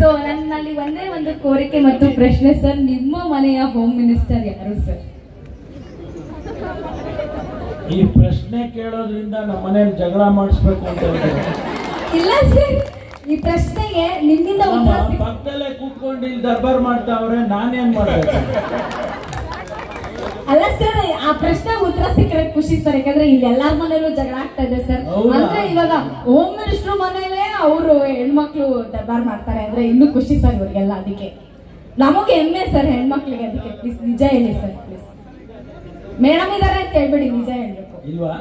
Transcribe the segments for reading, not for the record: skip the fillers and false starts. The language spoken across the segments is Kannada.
ಸೊ ನನ್ನಲ್ಲಿ ಒಂದೇ ಒಂದು ಕೋರಿಕೆ ಮತ್ತು ಪ್ರಶ್ನೆ ಸರ್, ನಿಮ್ಮ ಮನೆಯ ಹೋಮ್ ಮಿನಿಸ್ಟರ್ ಯಾರು ಸರ್? ಈ ಪ್ರಶ್ನೆ ಕೇಳೋದ್ರಿಂದ ನಮ್ಮ ಮನೇಲಿ ಜಗಳ ಮಾಡಿಸ್ಬೇಕು ಅಂತ ಇಲ್ಲ ಸರ್, ಈ ಪ್ರಶ್ನೆಗೆ ನಿಮ್ಮಿಂದ ಪಕ್ಕದಲ್ಲೇ ಕೂತ್ಕೊಂಡು ಇಲ್ಲಿ ದರ್ಬಾರ್ ಮಾಡ್ತಾವ್ರೆ, ನಾನೇನ್ ಮಾಡ್ಬೇಕು? ಅಲ್ಲ ಸರ್, ಆ ಪ್ರಶ್ನೆ ಉತ್ತರ ಸಿಕ್ಕರೆ ಖುಷಿ ಸರ್, ಯಾಕಂದ್ರೆ ಇಲ್ಲಿ ಎಲ್ಲಾರ ಮನೇಲೂ ಜಗಳ ಆಗ್ತಾ ಇದೆ ಸರ್. ಅಂದ್ರೆ ಇವಾಗ ಹೋಮ್ ಮಿನಿಸ್ಟರ್ ಮನೇಲೆ ಅವರು ಹೆಣ್ಮಕ್ಳು ದರ್ಬಾರ್ ಮಾಡ್ತಾರೆ ಅಂದ್ರೆ ಇನ್ನೂ ಖುಷಿ ಸರ್ ಇವ್ರಿಗೆಲ್ಲ. ಅದಕ್ಕೆ ನಮಗೆ ಹೆಮ್ಮೆ ಸರ್ ಹೆಣ್ಮಕ್ಳಿಗೆ. ಅದಕ್ಕೆ ಪ್ಲೀಸ್ ನಿಜ ಹೇಳಿ ಸರ್, ಪ್ಲೀಸ್. ಮೇಡಮ್ ಇದಾರೆ ಅಂತ ಹೇಳ್ಬೇಡಿ, ನಿಜ ಹೇಳ್ಬೇಕು. ಇಲ್ವಾ?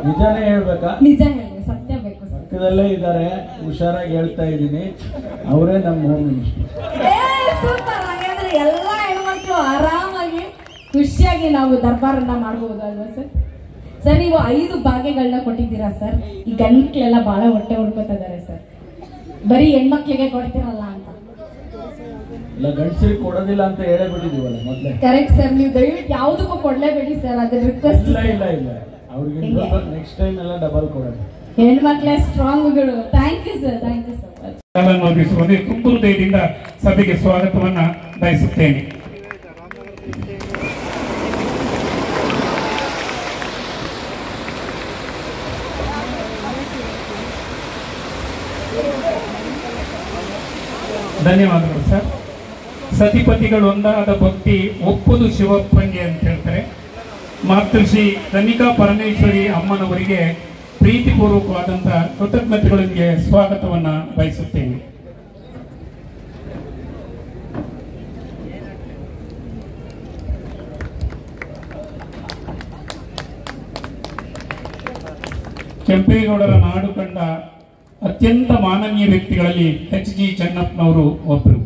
ನಿಜಾನೇ ಹೇಳ್ಬೇಕಾ? ನಿಜ ಹೇಳಿ, ಸತ್ಯ ಬೇಕು ಸರ್. ಪಕ್ಕದಲ್ಲೇ ಇದಾರೆ, ಹುಷಾರಾಗಿ ಹೇಳ್ತಾ ಇದ್ದೀನಿ, ಅವರೇ ನಮ್ಮ ಹೋಮ್ ಮಿನಿಸ್ಟರ್. ಸೂಪರ್. ಹಾಗಾದ್ರೆ ಎಲ್ಲ ಹೆಣ್ಮಕ್ಳು ಆರಾಮಾಗಿ ಖುಷಿಯಾಗಿ ನಾವು ದರ್ಬಾರನ್ನ ಮಾಡಬಹುದು ಅಲ್ವಾ ಸರ್? ಸರ್, ನೀವು 5 ಭಾಗ್ಯಗಳನ್ನ ಕೊಟ್ಟಿದ್ದೀರಾ ಸರ್. ಈ ಗಂಡ್ಮಕ್ಳೆಲ್ಲ ಬಹಳ ಹೊಟ್ಟೆ ಹೊಡ್ಕೋತಾ ಇದಾರೆ ಸರ್, ಬರೀ ಹೆಣ್ಮಕ್ಳಿಗೆ ಕೊಡ್ತಿರಲ್ಲ ಅಂತ. ಇಲ್ಲ, ಗಂಡಸರಿಗೆ ಕೊಡೋದಿಲ್ಲ ಅಂತ ಹೇಳೇ ಬಿಟ್ಟಿದೀವಲ್ಲ ಮೊದಲೇ. ಕರೆಕ್ಟ್ ಸರ್, ನೀವು ದಯವಿಟ್ಟು ಯಾವುದಕ್ಕೂ ಕೊಡ್ಲೇಬೇಡಿ ಸರ್, ಅದ್ರ ರಿಕ್ವೆಸ್ಟ್. ಇಲ್ಲ ಇಲ್ಲ ಇಲ್ಲ, ಅವ್ರಿಗೆ ನೆಕ್ಸ್ಟ್ ಟೈಮ್ ಎಲ್ಲ ಡಬಲ್ ಕೊಡೋದು. ಹೆಣ್ಮಕ್ಳೇ ಸ್ಟ್ರಾಂಗ್ಗಳು. Thank you sir, thank you so much. ತುಂಬು ಹೃದಯದಿಂದ ಸಭೆಗೆ ಸ್ವಾಗತವನ್ನ ಬಯಸುತ್ತೇನೆ. ಧನ್ಯವಾದಗಳು ಸರ್. ಸತಿಪತಿಗಳು ಒಂದಾದ ಭಕ್ತಿ ಒಪ್ಪುದು ಶಿವಪ್ಪಂಗೆ ಅಂತ ಹೇಳ್ತಾರೆ. ಮಾತೃಶ್ರೀ ಕನ್ನಿಕಾ ಪರಮೇಶ್ವರಿ ಅಮ್ಮನವರಿಗೆ ಪ್ರೀತಿಪೂರ್ವಕವಾದಂತಹ ಕೃತಜ್ಞತೆಗಳೊಂದಿಗೆ ಸ್ವಾಗತವನ್ನ ಬಯಸುತ್ತೇನೆ. ಕೆಂಪೇಗೌಡರ ನಾಡು ಕಂಡ ಅತ್ಯಂತ ಮಾನವೀಯ ವ್ಯಕ್ತಿಗಳಲ್ಲಿ HG ಚೆನ್ನಪ್ಪನವರು ಒಬ್ಬರು.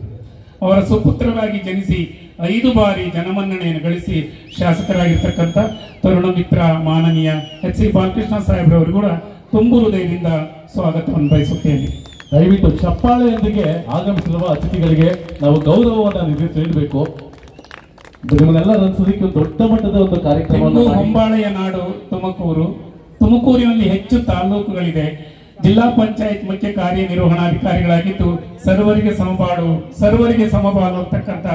ಅವರ ಸುಪುತ್ರರಾಗಿ ಜನಿಸಿ 5 ಬಾರಿ ಜನಮನ್ನಣೆಯನ್ನು ಗಳಿಸಿ ಶಾಸಕರಾಗಿರ್ತಕ್ಕಂಥ ತರುಣ ಮಿತ್ರ ಮಾನನೀಯ HC ಬಾಲಕೃಷ್ಣ ಸಾಹೇಬ್ರವರು ಕೂಡ ತುಂಬು ಹೃದಯದಿಂದ ಸ್ವಾಗತವನ್ನು ಬಯಸುತ್ತೇನೆ. ದಯವಿಟ್ಟು ಚಪ್ಪಾಳೆಯೊಂದಿಗೆ ಆಗಮಿಸಿರುವ ಅತಿಥಿಗಳಿಗೆ ನಾವು ಗೌರವವನ್ನು ನೀಡಬೇಕು. ನಿಮ್ಮನ್ನೆಲ್ಲ ರಚಿಸಲಿಕ್ಕೆ ದೊಡ್ಡ ಮಟ್ಟದ ಒಂದು ಕಾರ್ಯಕ್ರಮ. ಹೊಂಬಾಳೆಯ ನಾಡು ತುಮಕೂರು. ತುಮಕೂರಿನಲ್ಲಿ ಹೆಚ್ಚು ತಾಲೂಕುಗಳಿದೆ. ಜಿಲ್ಲಾ ಪಂಚಾಯತ್ ಮುಖ್ಯ ಕಾರ್ಯನಿರ್ವಹಣಾಧಿಕಾರಿಗಳಾಗಿದ್ದು ಸರ್ವರಿಗೆ ಸಮಬಾಳು ಅಂತಕ್ಕಂಥ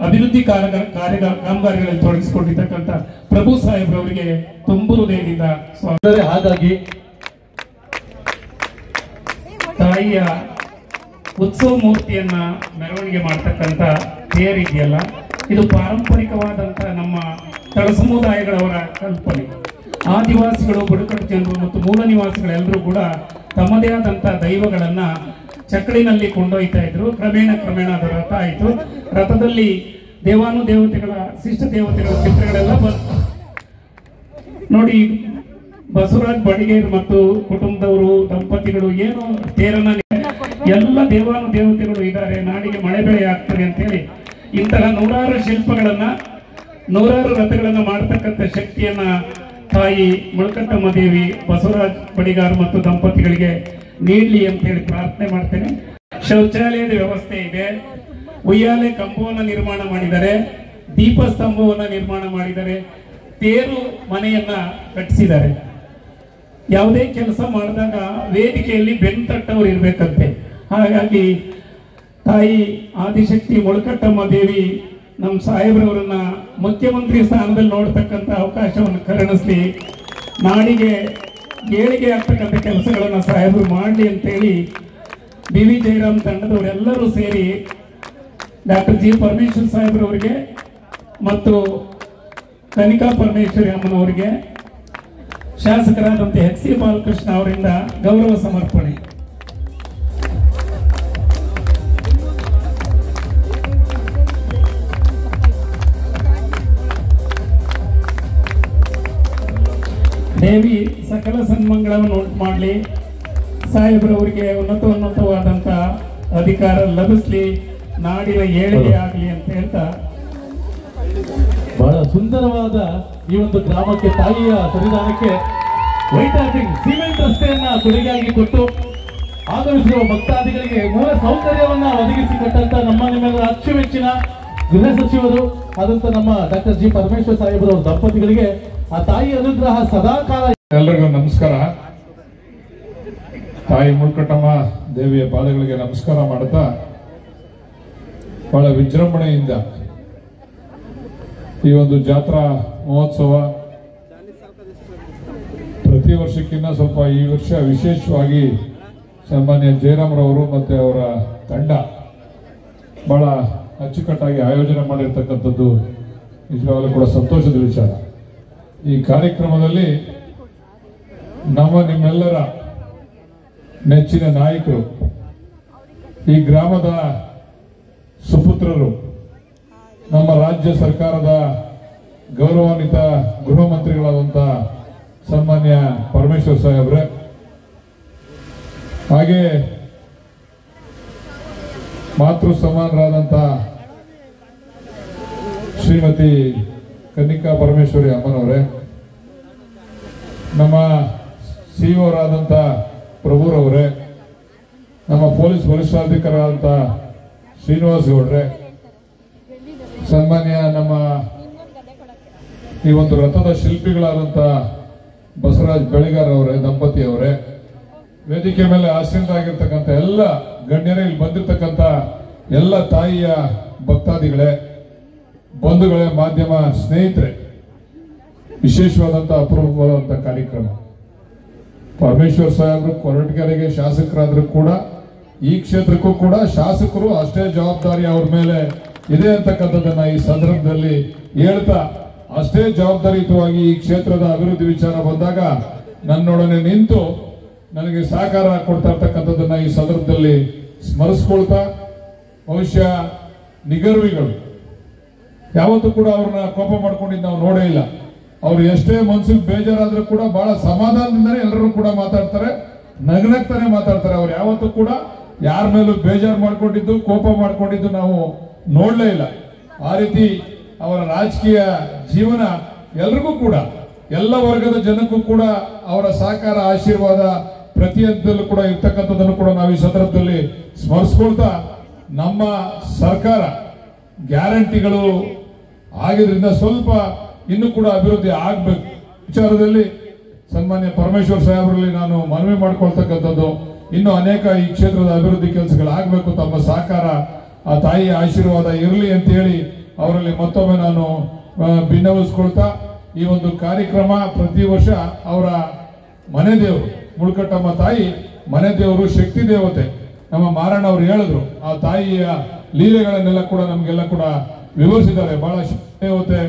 ಅಭಿವೃದ್ಧಿ ಕಾಮಗಾರಿಗಳಲ್ಲಿ ತೊಡಗಿಸಿಕೊಂಡಿರ್ತಕ್ಕಂಥ ಪ್ರಭು ಸಾಹೇಬ್ರವರಿಗೆ ತುಂಬು ಹೃದಯದಿಂದ ಸ್ವಾಗತ. ಹಾಗಾಗಿ ತಾಯಿಯ ಉತ್ಸವ ಮೂರ್ತಿಯನ್ನ ಮೆರವಣಿಗೆ ಮಾಡ್ತಕ್ಕಂಥ ತೇರ್ ಇದೆಯಲ್ಲ, ಇದು ಪಾರಂಪರಿಕವಾದಂಥ ನಮ್ಮ ತಳ ಸಮುದಾಯಗಳವರ ಕಲ್ಪನೆ. ಆದಿವಾಸಿಗಳು, ಬುಡಕಟ್ಟು ಜನರು ಮತ್ತು ಮೂಲ ನಿವಾಸಿಗಳೆಲ್ಲರೂ ಕೂಡ ತಮ್ಮದೇ ಆದಂಥ ದೈವಗಳನ್ನ ಚಕ್ಕಳಿನಲ್ಲಿ ಕೊಂಡೊಯ್ತಾ ಇದ್ರು. ಕ್ರಮೇಣ ಅದು ರಥ ಆಯಿತು. ರಥದಲ್ಲಿ ದೇವಾನುದೇವತೆಗಳ ಶಿಷ್ಟ ದೇವತೆಗಳ ಚಿತ್ರಗಳೆಲ್ಲ ನೋಡಿ. ಬಸವರಾಜ್ ಬಡಿಗೇರ್ ಮತ್ತು ಕುಟುಂಬದವರು ದಂಪತಿಗಳು ಏನು ತೇರನ್ನ ಎಲ್ಲ ದೇವಾನುದೇವತೆಗಳು ಇದ್ದಾರೆ, ನಾಡಿಗೆ ಮಳೆ ಬೆಳೆ ಆಗ್ತದೆ ಅಂತ ಹೇಳಿ ಇಂತಹ 100 ಶಿಲ್ಪಗಳನ್ನ 100 ರಥಗಳನ್ನ ಮಾಡತಕ್ಕಂಥ ಶಕ್ತಿಯನ್ನ ತಾಯಿ ಮೊಳಕಟ್ಟಮ್ಮ ದೇವಿ ಬಸವರಾಜ್ ಬಡಿಗಾರ್ ಮತ್ತು ದಂಪತಿಗಳಿಗೆ ನೀಡಲಿ ಅಂತ ಹೇಳಿ ಪ್ರಾರ್ಥನೆ ಮಾಡ್ತೇನೆ. ಶೌಚಾಲಯದ ವ್ಯವಸ್ಥೆ ಇದೆ, ಉಯ್ಯಾಲೆ ಕಂಬವನ್ನು ನಿರ್ಮಾಣ ಮಾಡಿದ್ದಾರೆ, ದೀಪಸ್ತಂಭವನ್ನು ನಿರ್ಮಾಣ ಮಾಡಿದ್ದಾರೆ, ತೇರು ಮನೆಯನ್ನ ಕಟ್ಟಿಸಿದ್ದಾರೆ. ಯಾವುದೇ ಕೆಲಸ ಮಾಡಿದಾಗ ವೇದಿಕೆಯಲ್ಲಿ ಬೆನ್ತಟ್ಟವರು ಇರ್ಬೇಕಂತೆ. ಹಾಗಾಗಿ ತಾಯಿ ಆದಿಶಕ್ತಿ ಮೊಳಕಟ್ಟಮ್ಮ ದೇವಿ ನಮ್ಮ ಸಾಹೇಬ್ರವರನ್ನ ಮುಖ್ಯಮಂತ್ರಿ ಸ್ಥಾನದಲ್ಲಿ ನೋಡ್ತಕ್ಕಂಥ ಅವಕಾಶವನ್ನು ಕರುಣಿಸ್ಲಿ, ನಾಡಿಗೆ ಏಳಿಗೆ ಆಗ್ತಕ್ಕಂಥ ಕೆಲಸಗಳನ್ನು ಸಾಹೇಬರು ಮಾಡಲಿ ಅಂತೇಳಿ BV ಜಯರಾಮ್ ತಂಡದವರೆಲ್ಲರೂ ಸೇರಿ ಡಾಕ್ಟರ್ G ಪರಮೇಶ್ವರ್ ಸಾಹೇಬ್ರವರಿಗೆ ಮತ್ತು ಕನಿಕಾ ಪರಮೇಶ್ವರಿ ಅಮ್ಮನವರಿಗೆ ಶಾಸಕರಾದಂಥ HC ಬಾಲಕೃಷ್ಣ ಅವರಿಂದ ಗೌರವ ಸಮರ್ಪಣೆ. ದೇವಿ ಸಕಲ ಸನ್ಮಂಗಳವನ್ನು ಉಂಟು ಮಾಡಲಿ, ಸಾಹೇಬ್ರವರಿಗೆ ಉನ್ನತವಾದಂಥ ಅಧಿಕಾರ ಲಭಿಸ್ಲಿ, ನಾಡಿನ ಏಳಿಗೆ ಆಗಲಿ ಅಂತ ಹೇಳ್ತಾ ಬಹಳ ಸುಂದರವಾದ ಈ ಒಂದು ಗ್ರಾಮಕ್ಕೆ ತಾಯಿಯ ಸನ್ನಿಧಾನಕ್ಕೆ ವೈಟ್ ಟಾಪಿಂಗ್ ಸಿಮೆಂಟ್ ರಸ್ತೆಯನ್ನ ಕೊಡುಗೆಯಾಗಿ ಕೊಟ್ಟು ಆಗಮಿಸಿರುವ ಭಕ್ತಾದಿಗಳಿಗೆ ಮೂಲ ಸೌಕರ್ಯವನ್ನ ಒದಗಿಸಿಕೊಟ್ಟಂತ ನಿಮ್ಮೆಲ್ಲರ ಅಚ್ಚುಮೆಚ್ಚಿನ ಗೃಹ ಸಚಿವರು ಆದಂತ ನಮ್ಮ ಡಾಕ್ಟರ್ G ಪರಮೇಶ್ವರ್ ಸಾಹೇಬ್ರವರ ದಂಪತಿಗಳಿಗೆ ಆ ತಾಯಿ ಅನುಗ್ರಹ ಸದಾಕಾಲ. ಎಲ್ಲರಿಗೂ ನಮಸ್ಕಾರ. ತಾಯಿ ಮುಳ್ಕಟ್ಟಮ್ಮ ದೇವಿಯ ಪಾದಗಳಿಗೆ ನಮಸ್ಕಾರ ಮಾಡುತ್ತಾ ಬಹಳ ವಿಜೃಂಭಣೆಯಿಂದ ಈ ಒಂದು ಜಾತ್ರಾ ಮಹೋತ್ಸವ ಪ್ರತಿ ವರ್ಷಕ್ಕಿಂತ ಸ್ವಲ್ಪ ಈ ವರ್ಷ ವಿಶೇಷವಾಗಿ ಸನ್ಮಾನ್ಯ ಜಯರಾಮ್ರವರು ಮತ್ತೆ ಅವರ ತಂಡ ಬಹಳ ಅಚ್ಚುಕಟ್ಟಾಗಿ ಆಯೋಜನೆ ಮಾಡಿರ್ತಕ್ಕಂಥದ್ದು ನಿಜವಾಗಲೂ ಕೂಡ ಸಂತೋಷದ ವಿಚಾರ. ಈ ಕಾರ್ಯಕ್ರಮದಲ್ಲಿ ನಿಮ್ಮೆಲ್ಲರ ನೆಚ್ಚಿನ ನಾಯಕರು, ಈ ಗ್ರಾಮದ ಸುಪುತ್ರರು, ನಮ್ಮ ರಾಜ್ಯ ಸರ್ಕಾರದ ಗೌರವಾನ್ವಿತ ಗೃಹ ಮಂತ್ರಿಗಳಾದಂಥ ಸನ್ಮಾನ್ಯ ಪರಮೇಶ್ವರ್ ಸಾಹೇಬ್ರೆ, ಹಾಗೆ ಮಾತೃ ಸಮಾನರಾದಂಥ ಶ್ರೀಮತಿ ಕನ್ನಿಕಾ ಪರಮೇಶ್ವರಿ ಅಮ್ಮನವರೇ, ನಮ್ಮ ಸಿಇಒರಾದಂಥ ಪ್ರಭುರವರೇ, ನಮ್ಮ ಪೊಲೀಸ್ ವರಿಷ್ಠಾಧಿಕಾರಿಯಾದಂಥ ಶ್ರೀನಿವಾಸ್ ಗೌಡ್ರೆ, ಸನ್ಮಾನ್ಯ ನಮ್ಮ ಈ ಒಂದು ರಥದ ಶಿಲ್ಪಿಗಳಾದಂಥ ಬಸವರಾಜ್ ಬೆಳೆಗಾರ್ ಅವರೇ, ದಂಪತಿ ಅವರೇ, ವೇದಿಕೆ ಮೇಲೆ ಆಸೀನರಾಗಿರ್ತಕ್ಕಂಥ ಎಲ್ಲ ಗಣ್ಯರೇ, ಇಲ್ಲಿ ಬಂದಿರತಕ್ಕಂಥ ಎಲ್ಲ ತಾಯಿಯ ಭಕ್ತಾದಿಗಳೇ, ಬಂಧುಗಳೇ, ಮಾಧ್ಯಮ ಸ್ನೇಹಿತರೆ, ವಿಶೇಷವಾದಂಥ ಅಪರೂಪವಾದಂಥ ಕಾರ್ಯಕ್ರಮ. ಪರಮೇಶ್ವರ್ ಸಾಹೇಬರು ಕೊರಟಗೆರೆಗೆ ಶಾಸಕರಾದ್ರೂ ಕೂಡ ಈ ಕ್ಷೇತ್ರಕ್ಕೂ ಕೂಡ ಶಾಸಕರು ಅಷ್ಟೇ ಜವಾಬ್ದಾರಿ ಅವ್ರ ಮೇಲೆ ಇದೆ ಅಂತಕ್ಕಂಥದ್ದನ್ನ ಈ ಸಂದರ್ಭದಲ್ಲಿ ಹೇಳ್ತಾ, ಅಷ್ಟೇ ಜವಾಬ್ದಾರಿಯುತವಾಗಿ ಈ ಕ್ಷೇತ್ರದ ಅಭಿವೃದ್ಧಿ ವಿಚಾರ ಬಂದಾಗ ನನ್ನೊಡನೆ ನಿಂತು ನನಗೆ ಸಹಕಾರ ಕೊಡ್ತಾ ಇರ್ತಕ್ಕಂಥದ್ದನ್ನ ಈ ಸಂದರ್ಭದಲ್ಲಿ ಸ್ಮರಿಸ್ಕೊಳ್ತಾ, ಬಹುಶಃ ನಿಗರ್ವಿಗಳು ಯಾವತ್ತೂ ಕೂಡ ಅವ್ರನ್ನ ಕೋಪ ಮಾಡ್ಕೊಂಡಿದ್ದು ನಾವು ನೋಡೇ ಇಲ್ಲ. ಅವ್ರು ಎಷ್ಟೇ ಮನ್ಸಿಗೆ ಬೇಜಾರಾದ್ರೂ ಕೂಡ ಬಹಳ ಸಮಾಧಾನದಿಂದನೇ ಎಲ್ಲರೂ ಕೂಡ ಮಾತಾಡ್ತಾರೆ, ನಗ್ನಗ್ತಾನೆ ಮಾತಾಡ್ತಾರೆ. ಅವ್ರು ಯಾವತ್ತೂ ಕೂಡ ಯಾರ ಮೇಲೂ ಬೇಜಾರು ಮಾಡ್ಕೊಂಡಿದ್ದು, ಕೋಪ ಮಾಡ್ಕೊಂಡಿದ್ದು ನಾವು ನೋಡ್ಲೇ ಇಲ್ಲ. ಆ ರೀತಿ ಅವರ ರಾಜಕೀಯ ಜೀವನ ಎಲ್ರಿಗೂ ಕೂಡ, ಎಲ್ಲ ವರ್ಗದ ಜನಕ್ಕೂ ಕೂಡ ಅವರ ಸಹಕಾರ, ಆಶೀರ್ವಾದ ಪ್ರತಿಯೊಂದಲ್ಲೂ ಕೂಡ ಇರ್ತಕ್ಕಂಥದ್ದನ್ನು ಕೂಡ ನಾವು ಈ ಸಂದರ್ಭದಲ್ಲಿ ಸ್ಮರಿಸ್ಕೊಳ್ತಾ, ನಮ್ಮ ಸರ್ಕಾರ ಗ್ಯಾರಂಟಿಗಳು ಆಗಿದ್ರಿಂದ ಸ್ವಲ್ಪ ಇನ್ನೂ ಕೂಡ ಅಭಿವೃದ್ಧಿ ಆಗ್ಬೇಕು ವಿಚಾರದಲ್ಲಿ ಸನ್ಮಾನ್ಯ ಪರಮೇಶ್ವರ್ ಸಾಹೇಬರಲ್ಲಿ ನಾನು ಮನವಿ ಮಾಡ್ಕೊಳ್ತಕ್ಕಂಥದ್ದು, ಇನ್ನು ಅನೇಕ ಈ ಕ್ಷೇತ್ರದ ಅಭಿವೃದ್ಧಿ ಕೆಲಸಗಳಾಗಬೇಕು, ತಮ್ಮ ಸಹಕಾರ, ಆ ತಾಯಿಯ ಆಶೀರ್ವಾದ ಇರಲಿ ಅಂತ ಹೇಳಿ ಅವರಲ್ಲಿ ಮತ್ತೊಮ್ಮೆ ನಾನು ಭಿನ್ನವಿಸ್ಕೊಳ್ತಾ, ಈ ಒಂದು ಕಾರ್ಯಕ್ರಮ ಪ್ರತಿ ವರ್ಷ ಅವರ ಮನೆ ದೇವರು ಮುಳ್ಕಟ್ಟಮ್ಮ ತಾಯಿ ಮನೆ ದೇವರು, ಶಕ್ತಿ ದೇವತೆ. ನಮ್ಮ ಮಾರಣ್ಣ ಅವರು ಹೇಳಿದ್ರು, ಆ ತಾಯಿಯ ಲೀಲೆಗಳನ್ನೆಲ್ಲ ಕೂಡ ನಮಗೆಲ್ಲ ಕೂಡ ವಿವರಿಸಿದ್ದಾರೆ. ಬಹಳ ಶಕ್ತಿ ದೇವತೆ.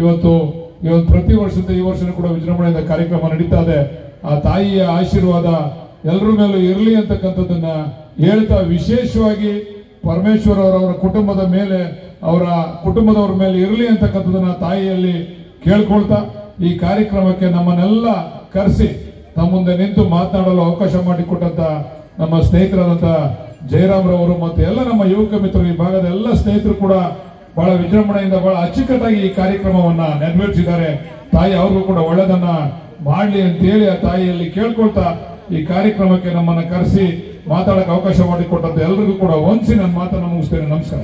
ಇವತ್ತು ಪ್ರತಿ ವರ್ಷದ ಈ ವರ್ಷನೂ ಕೂಡ ವಿಜೃಂಭಣೆಯಿಂದ ಕಾರ್ಯಕ್ರಮ ನಡೀತಾ ಇದೆ. ಆ ತಾಯಿಯ ಆಶೀರ್ವಾದ ಎಲ್ಲರ ಮೇಲೂ ಇರಲಿ ಅಂತಕ್ಕಂಥದ್ದನ್ನ ಹೇಳ್ತಾ, ವಿಶೇಷವಾಗಿ ಪರಮೇಶ್ವರ್ ಅವರ ಕುಟುಂಬದ ಮೇಲೆ, ಅವರ ಕುಟುಂಬದವರ ಮೇಲೆ ಇರಲಿ ಅಂತಕ್ಕಂಥದ್ದನ್ನ ತಾಯಿಯಲ್ಲಿ ಕೇಳ್ಕೊಳ್ತಾ, ಈ ಕಾರ್ಯಕ್ರಮಕ್ಕೆ ನಮ್ಮನ್ನೆಲ್ಲ ಕರೆಸಿ ತಮ್ಮ ಮುಂದೆ ನಿಂತು ಮಾತನಾಡಲು ಅವಕಾಶ ಮಾಡಿಕೊಟ್ಟಂತ ನಮ್ಮ ಸ್ನೇಹಿತರಾದಂಥ ಜಯರಾಮ್ರವರು ಮತ್ತು ಎಲ್ಲ ನಮ್ಮ ಯುವಕ ಮಿತ್ರರು, ಈ ಭಾಗದ ಎಲ್ಲ ಸ್ನೇಹಿತರು ಕೂಡ ಬಹಳ ವಿಜೃಂಭಣೆಯಿಂದ ಬಹಳ ಅಚ್ಚುಕಟ್ಟಾಗಿ ಈ ಕಾರ್ಯಕ್ರಮವನ್ನ ನೆರವೇರಿಸಿದ್ದಾರೆ. ತಾಯಿ ಅವ್ರಿಗೂ ಕೂಡ ಒಳ್ಳೆದನ್ನ ಮಾಡಲಿ ಅಂತ ಹೇಳಿ ಆ ತಾಯಿಯಲ್ಲಿ ಕೇಳ್ಕೊಳ್ತಾ, ಈ ಕಾರ್ಯಕ್ರಮಕ್ಕೆ ನಮ್ಮನ್ನ ಕರೆಸಿ ಮಾತಾಡಕ್ಕೆ ಅವಕಾಶ ಮಾಡಿಕೊಟ್ಟಂತ ಎಲ್ರಿಗೂ ಕೂಡ ವಂದಿಸಿ ನನ್ನ ಮಾತನ್ನು ಮುಗಿಸ್ತೇನೆ. ನಮಸ್ಕಾರ.